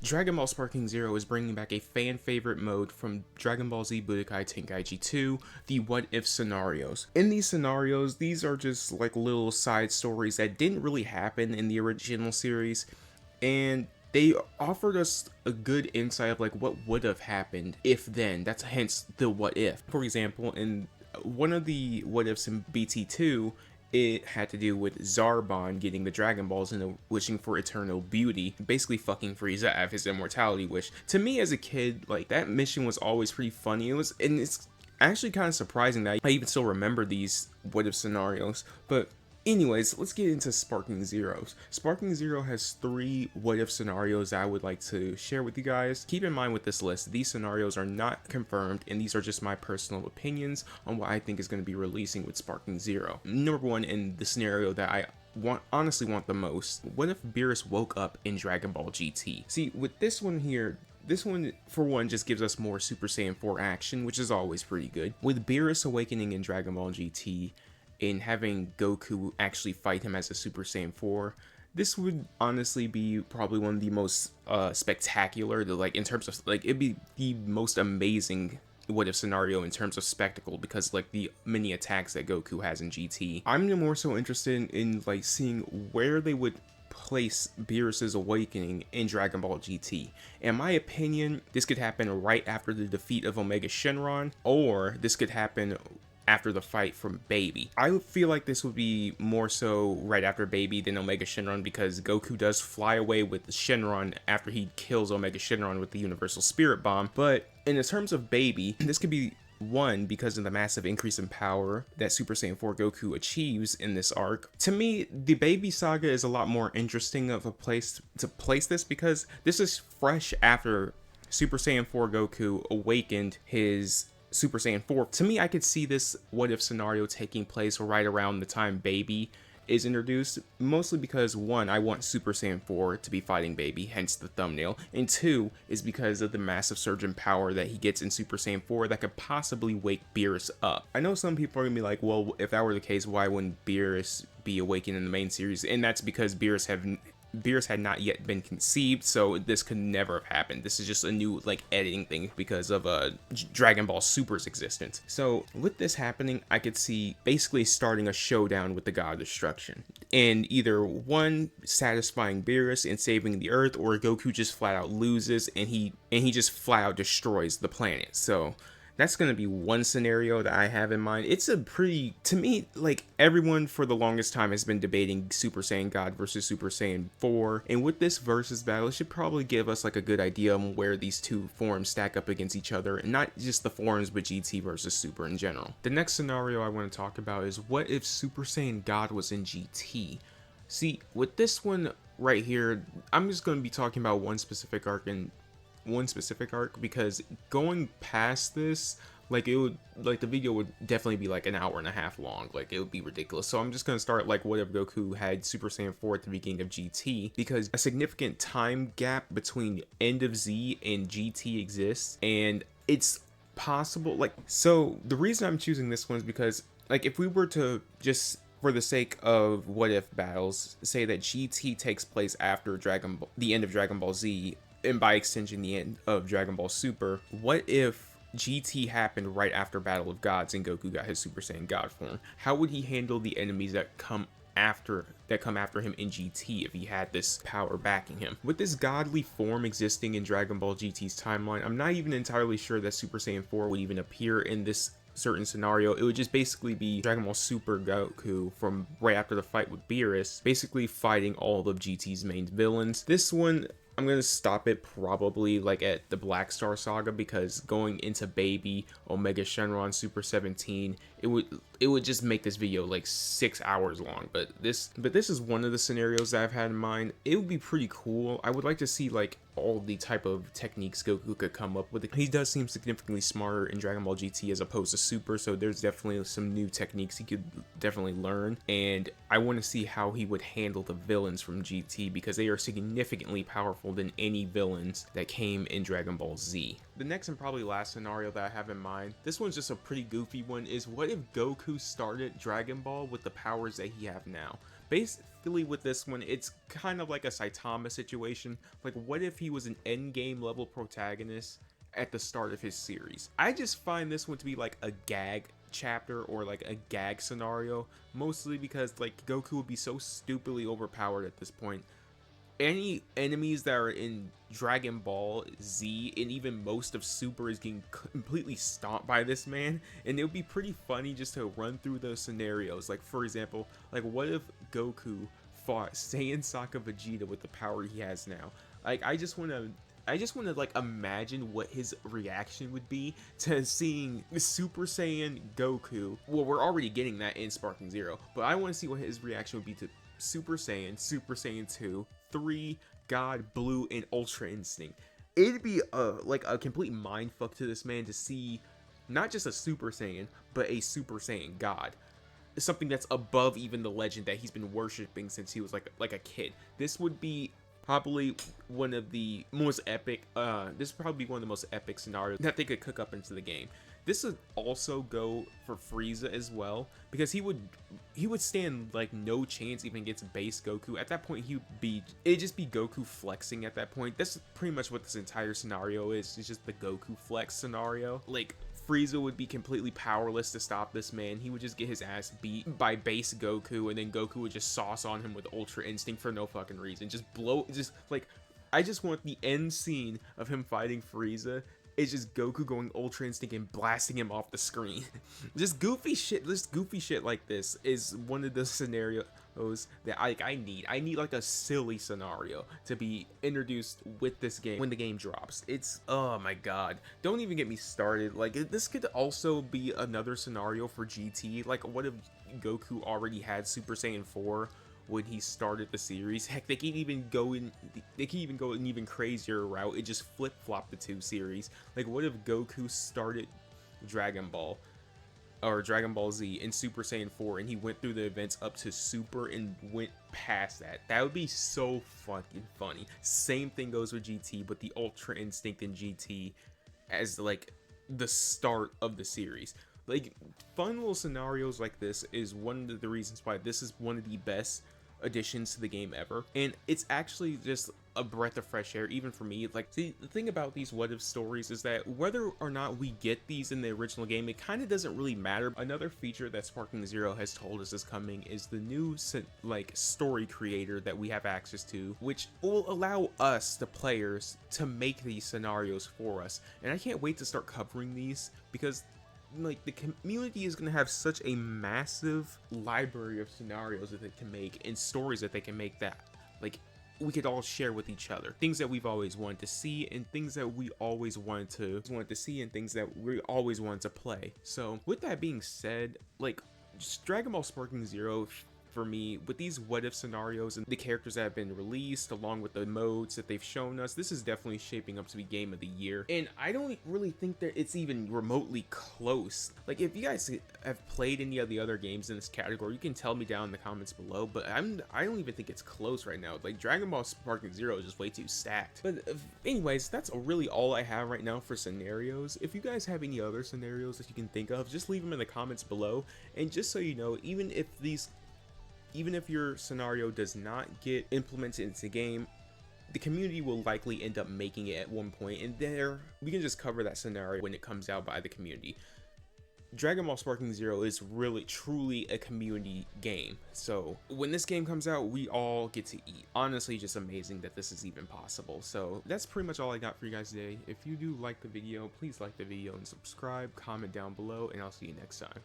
Dragon Ball Sparking Zero is bringing back a fan favorite mode from Dragon Ball Z Budokai Tenkaichi 2, the What If scenarios. In these scenarios, these are just like little side stories that didn't really happen in the original series, and they offered us a good insight of like what would have happened if then. That's hence the what if. For example, in one of the what ifs in BT2, it had to do with Zarbon getting the Dragon Balls and wishing for eternal beauty, basically fucking Frieza out of his immortality wish. To me as a kid, like, that mission was always pretty funny. And it's actually kind of surprising that I even still remember these what if scenarios. But anyways, let's get into Sparking Zeros. Sparking Zero has 3 what if scenarios that I would like to share with you guys. Keep in mind with this list, these scenarios are not confirmed, and these are just my personal opinions on what I think is going to be releasing with Sparking Zero. Number 1, in the scenario that I honestly want the most, what if Beerus woke up in Dragon Ball GT? See, with this one here, this one, for one, just gives us more Super Saiyan 4 action, which is always pretty good. With Beerus awakening in Dragon Ball GT, and having Goku actually fight him as a Super Saiyan 4, this would honestly be probably one of the most spectacular, in terms of, it'd be the most amazing what if scenario in terms of spectacle, because like the many attacks that Goku has in GT. I'm more so interested in like seeing where they would place Beerus's awakening in Dragon Ball GT. In my opinion, this could happen right after the defeat of Omega Shenron, or this could happen after the fight from Baby. I feel like this would be more so right after Baby than Omega Shenron, because Goku does fly away with Shenron after he kills Omega Shenron with the Universal Spirit Bomb. But in the terms of Baby, this could be one, because of the massive increase in power that Super Saiyan 4 Goku achieves in this arc. To me, the Baby Saga is a lot more interesting of a place to place this, because this is fresh after Super Saiyan 4 Goku awakened his Super Saiyan 4. To me, I could see this what if scenario taking place right around the time Baby is introduced, mostly because 1, I want Super Saiyan 4 to be fighting Baby, hence the thumbnail, and 2 is because of the massive surge in power that he gets in Super Saiyan 4 that could possibly wake Beerus up. I know some people are gonna be like, well, if that were the case, why wouldn't Beerus be awakened in the main series? And that's because Beerus had not yet been conceived, so this could never have happened. This is just a new editing thing because of Dragon Ball Super's existence. So with this happening, I could see basically starting a showdown with the God of Destruction, and either 1 satisfying Beerus and saving the Earth, or Goku just flat out loses and he just flat out destroys the planet. So that's going to be one scenario that I have in mind. It's a pretty, to me, everyone for the longest time has been debating Super Saiyan God versus Super Saiyan 4. And with this versus battle, it should probably give us a good idea on where these two forms stack up against each other. And not just the forms, but GT versus Super in general. The next scenario I want to talk about is what if Super Saiyan God was in GT? See, with this one right here, I'm just going to be talking about one specific arc, because going past this, it would, the video would definitely be an hour and a half long. It would be ridiculous. So I'm just gonna start what if Goku had Super Saiyan 4 at the beginning of GT, because a significant time gap between end of Z and GT exists, and it's possible, so the reason I'm choosing this one is because, if we were to just, for the sake of what if battles, say that GT takes place after the end of Dragon Ball Z, and by extension the end of Dragon Ball Super, what if GT happened right after Battle of Gods and Goku got his Super Saiyan God form? How would he handle the enemies that come after him in GT if he had this power backing him? With this godly form existing in Dragon Ball GT's timeline, I'm not even entirely sure that Super Saiyan 4 would even appear in this certain scenario. It would just basically be Dragon Ball Super Goku from right after the fight with Beerus, basically fighting all of GT's main villains. This one, I'm gonna stop it probably at the Black Star Saga, because going into Baby, Omega Shenron, Super 17, it would just make this video 6 hours long. But this is one of the scenarios that I've had in mind. It would be pretty cool. I would like to see all the type of techniques Goku could come up with. He does seem significantly smarter in Dragon Ball GT as opposed to Super, so there's definitely some new techniques he could definitely learn, and I want to see how he would handle the villains from GT, because they are significantly powerful than any villains that came in Dragon Ball Z. The next and probably last scenario that I have in mind, this one's just a pretty goofy one, is what if Goku started Dragon Ball with the powers that he have now? Philly with this one, it's kind of like a Saitama situation. Like, what if he was an endgame level protagonist at the start of his series? I just find this one to be like a gag chapter or like a gag scenario, mostly because like Goku would be so stupidly overpowered at this point. Any enemies that are in Dragon Ball Z and even most of Super is getting completely stomped by this man, and it would be pretty funny just to run through those scenarios. Like, for example, like what if Goku fought Saiyan Sokka Vegeta with the power he has now? Like, I just want to like imagine what his reaction would be to seeing Super Saiyan Goku. Well, we're already getting that in Sparking Zero, but I want to see what his reaction would be to Super Saiyan, Super Saiyan 2, 3, God, Blue, and Ultra Instinct. It'd be like a complete mindfuck to this man to see not just a Super Saiyan, but a Super Saiyan God. Something that's above even the legend that he's been worshipping since he was like a kid. This would be probably one of the most epic, this would probably be one of the most epic scenarios that they could cook up into the game. This would also go for Frieza as well, because he would stand like no chance even against base Goku. At that point, it'd just be Goku flexing at that point. That's pretty much what this entire scenario is. It's just the Goku flex scenario. Like, Frieza would be completely powerless to stop this man. He would just get his ass beat by base Goku, and then Goku would just sauce on him with Ultra Instinct for no fucking reason. I just want the end scene of him fighting Frieza. It's just Goku going Ultra Instinct and blasting him off the screen. Just goofy shit like this is one of the scenarios that I need. I need like a silly scenario to be introduced with this game when the game drops. It's, oh my god. Don't even get me started. Like, this could also be another scenario for GT. Like, what if Goku already had Super Saiyan 4 when he started the series? Heck, they can even go an even crazier route. It just flip-flop the two series. Like, what if Goku started Dragon Ball or Dragon Ball Z in Super Saiyan 4 and he went through the events up to Super and went past that? That would be so fucking funny. Same thing goes with GT, but the Ultra Instinct in GT as like the start of the series. Like, fun little scenarios like this is one of the reasons why this is one of the best additions to the game ever, and it's actually just a breath of fresh air even for me. Like, see, the thing about these what if stories is that whether or not we get these in the original game, it kind of doesn't really matter. Another feature that Sparking Zero has told us is coming is the new like story creator that we have access to, which will allow us, the players, to make these scenarios for us. And I can't wait to start covering these, because like, the community is going to have such a massive library of scenarios that they can make and stories that they can make that like we could all share with each other. Things that we've always wanted to see, and things that we always wanted to see, and things that we always wanted to play. So with that being said, like, just Dragon Ball Sparking Zero, for me, with these what if scenarios and the characters that have been released along with the modes that they've shown us, this is definitely shaping up to be game of the year. And I don't really think that it's even remotely close. Like, if you guys have played any of the other games in this category, you can tell me down in the comments below, but I don't even think it's close right now. Like, Dragon Ball Sparking Zero is just way too stacked. But anyways, that's really all I have right now for scenarios. If you guys have any other scenarios that you can think of, just leave them in the comments below. And just so you know, even if your scenario does not get implemented into the game, the community will likely end up making it at one point, and there we can just cover that scenario when it comes out by the community. Dragon Ball Sparking Zero is really truly a community game, so when this game comes out, we all get to eat. Honestly, just amazing that this is even possible. So that's pretty much all I got for you guys today. If you do like the video, please like the video and subscribe, comment down below, and I'll see you next time.